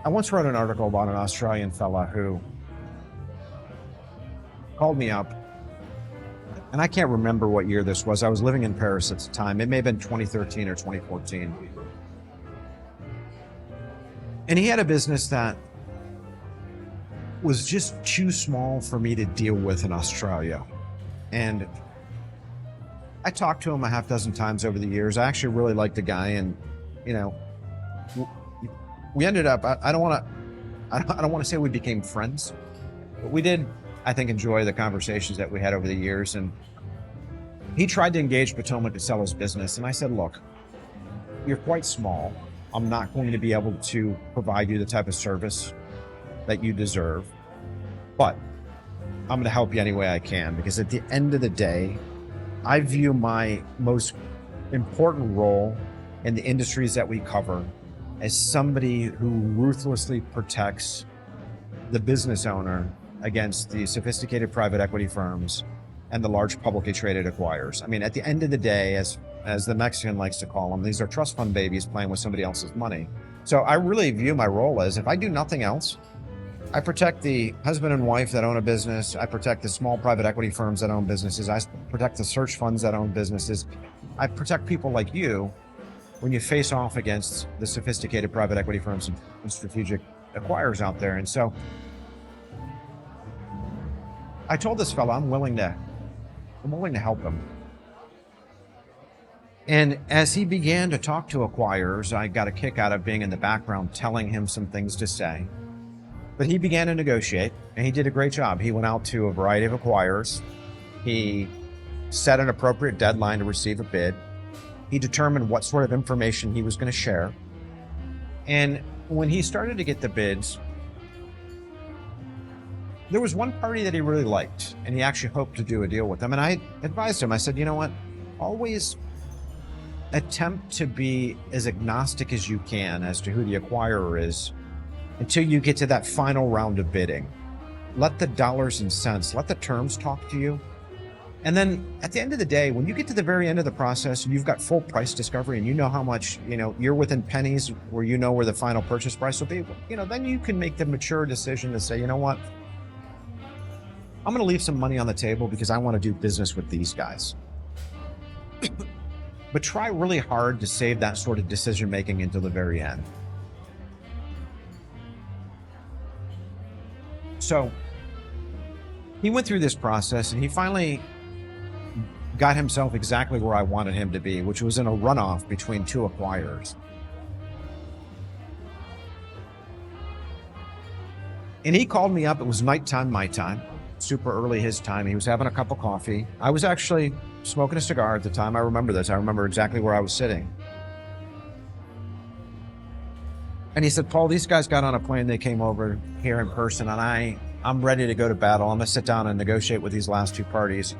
I once wrote an article about an Australian fella who called me up, and I can't remember what year this was. I was living in Paris at the time. It may have been 2013 or 2014. And he had a business that was just too small for me to deal with in Australia. And I talked to him a half dozen times over the years. I actually really liked the guy, and we ended up. I don't want to say we became friends, but we did, I think, enjoy the conversations that we had over the years. And he tried to engage Potomac to sell his business, and I said, "Look, you're quite small. I'm not going to be able to provide you the type of service that you deserve, but I'm going to help you any way I can, because at the end of the day, I view my most important role in the industries that we cover as somebody who ruthlessly protects the business owner against the sophisticated private equity firms and the large publicly traded acquirers. I mean, at the end of the day, as the Mexican likes to call them, these are trust fund babies playing with somebody else's money. So I really view my role as, if I do nothing else, I protect the husband and wife that own a business. I protect the small private equity firms that own businesses. I protect the search funds that own businesses. I protect people like you when you face off against the sophisticated private equity firms and strategic acquirers out there. And so I told this fellow I'm willing to help him. And as he began to talk to acquirers, I got a kick out of being in the background telling him some things to say. But he began to negotiate, and he did a great job. He went out to a variety of acquirers. He set an appropriate deadline to receive a bid. He determined what sort of information he was going to share. And when he started to get the bids, there was one party that he really liked, and he actually hoped to do a deal with them. And I advised him, I said, you know what, always attempt to be as agnostic as you can as to who the acquirer is until you get to that final round of bidding. Let the dollars and cents, let the terms talk to you. And then at the end of the day, when you get to the very end of the process and you've got full price discovery and you know how much, you're within pennies where you know where the final purchase price will be, then you can make the mature decision to say, you know what, I'm going to leave some money on the table because I want to do business with these guys. But try really hard to save that sort of decision making until the very end. So he went through this process, and he finally got himself exactly where I wanted him to be, which was in a runoff between two acquirers. And he called me up. It was nighttime, my time, super early his time. He was having a cup of coffee. I was actually smoking a cigar at the time. I remember this. I remember exactly where I was sitting. And he said, Paul, these guys got on a plane. They came over here in person, and I'm ready to go to battle. I'm going to sit down and negotiate with these last two parties.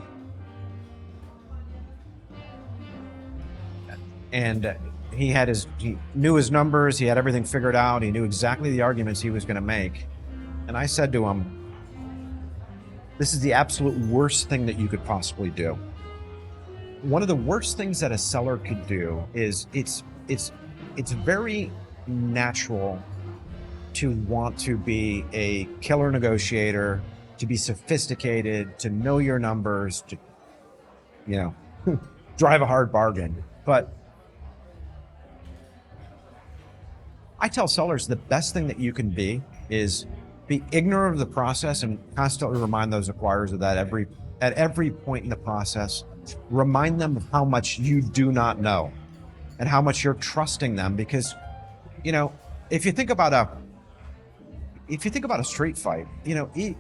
And he knew his numbers. He had everything figured out. He knew exactly the arguments he was going to make. And I said to him, this is the absolute worst thing that you could possibly do. One of the worst things that a seller could do is it's very natural to want to be a killer negotiator, to be sophisticated, to know your numbers, to, drive a hard bargain. But I tell sellers the best thing that you can be is be ignorant of the process and constantly remind those acquirers of that at every point in the process. Remind them of how much you do not know and how much you're trusting them, because if you think about a street fight, you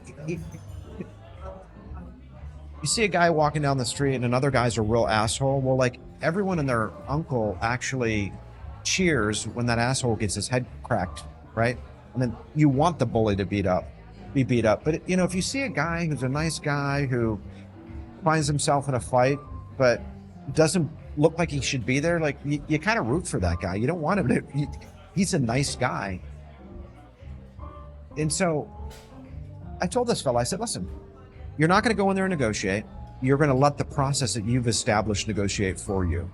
see a guy walking down the street and another guy's a real asshole. Well, like, everyone and their uncle actually cheers when that asshole gets his head cracked, right? And then you want the bully to be beat up. But if you see a guy who's a nice guy who finds himself in a fight but doesn't look like he should be there, like, you kind of root for that guy. You don't want him to. He's a nice guy. And so I told this fella, I said, listen, you're not going to go in there and negotiate. You're going to let the process that you've established negotiate for you.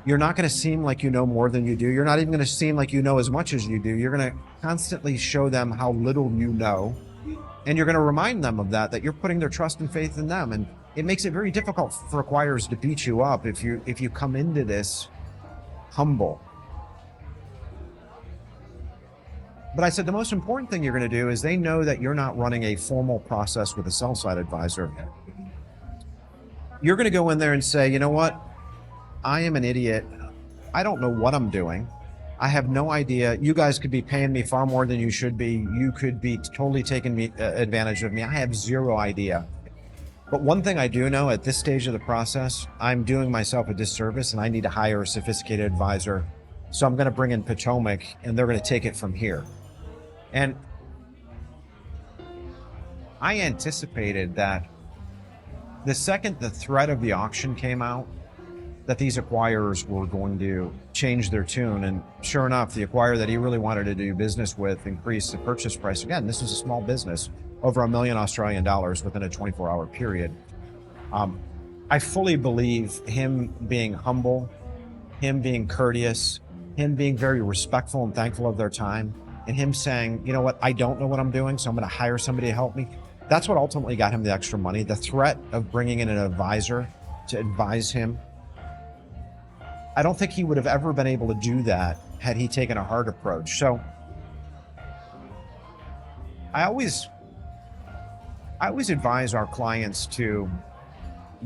You're not going to seem like you know more than you do. You're not even going to seem like you know as much as you do. You're going to constantly show them how little you know. And you're going to remind them of that you're putting their trust and faith in them. And it makes it very difficult for acquirers to beat you up if you come into this humble. But I said the most important thing you're going to do is they know that you're not running a formal process with a sell-side advisor. You're going to go in there and say, you know what? I am an idiot. I don't know what I'm doing. I have no idea. You guys could be paying me far more than you should be. You could be totally taking advantage of me. I have zero idea. But one thing I do know at this stage of the process, I'm doing myself a disservice and I need to hire a sophisticated advisor. So I'm going to bring in POTOMAC and they're going to take it from here. And I anticipated that the second the threat of the auction came out, that these acquirers were going to change their tune. And sure enough, the acquirer that he really wanted to do business with increased the purchase price. Again, this was a small business, over $1 million Australian within a 24-hour period. I fully believe him being humble, him being courteous, him being very respectful and thankful of their time, and him saying, you know what, I don't know what I'm doing, so I'm going to hire somebody to help me. That's what ultimately got him the extra money. The threat of bringing in an advisor to advise him, I don't think he would have ever been able to do that had he taken a hard approach. So I always advise our clients to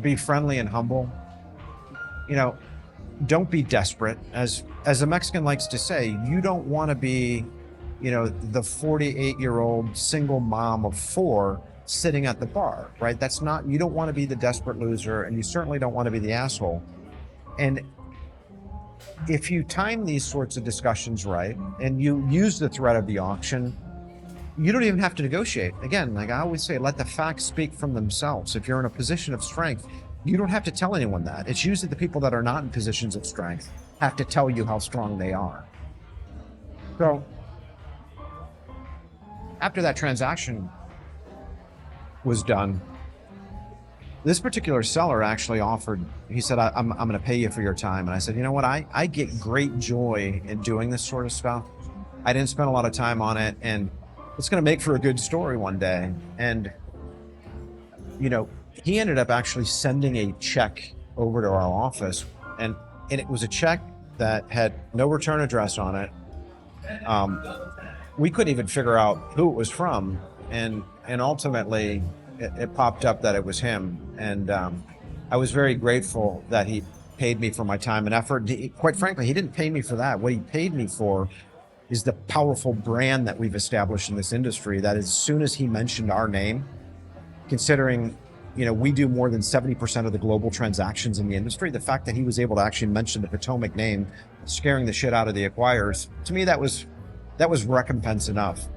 be friendly and humble. You know, don't be desperate. As a Mexican likes to say, you don't want to be, you know, the 48-year-old single mom of 4 sitting at the bar, right? That's not, you don't want to be the desperate loser, and you certainly don't want to be the asshole. And if you time these sorts of discussions right, and you use the threat of the auction, you don't even have to negotiate. Again, like I always say, let the facts speak from themselves. If you're in a position of strength, you don't have to tell anyone that. It's usually the people that are not in positions of strength have to tell you how strong they are. So after that transaction was done, this particular seller actually offered, he said, I'm going to pay you for your time. And I said, you know what? I get great joy in doing this sort of stuff. I didn't spend a lot of time on it, and it's going to make for a good story one day. And, you know, he ended up actually sending a check over to our office, and it was a check that had no return address on it. We couldn't even figure out who it was from. And ultimately it popped up that it was him. And I was very grateful that he paid me for my time and effort. Quite frankly, he didn't pay me for that. What he paid me for is the powerful brand that we've established in this industry, that as soon as he mentioned our name, considering, you know, we do more than 70% of the global transactions in the industry, the fact that he was able to actually mention the POTOMAC name, scaring the shit out of the acquirers, to me, that was recompense enough.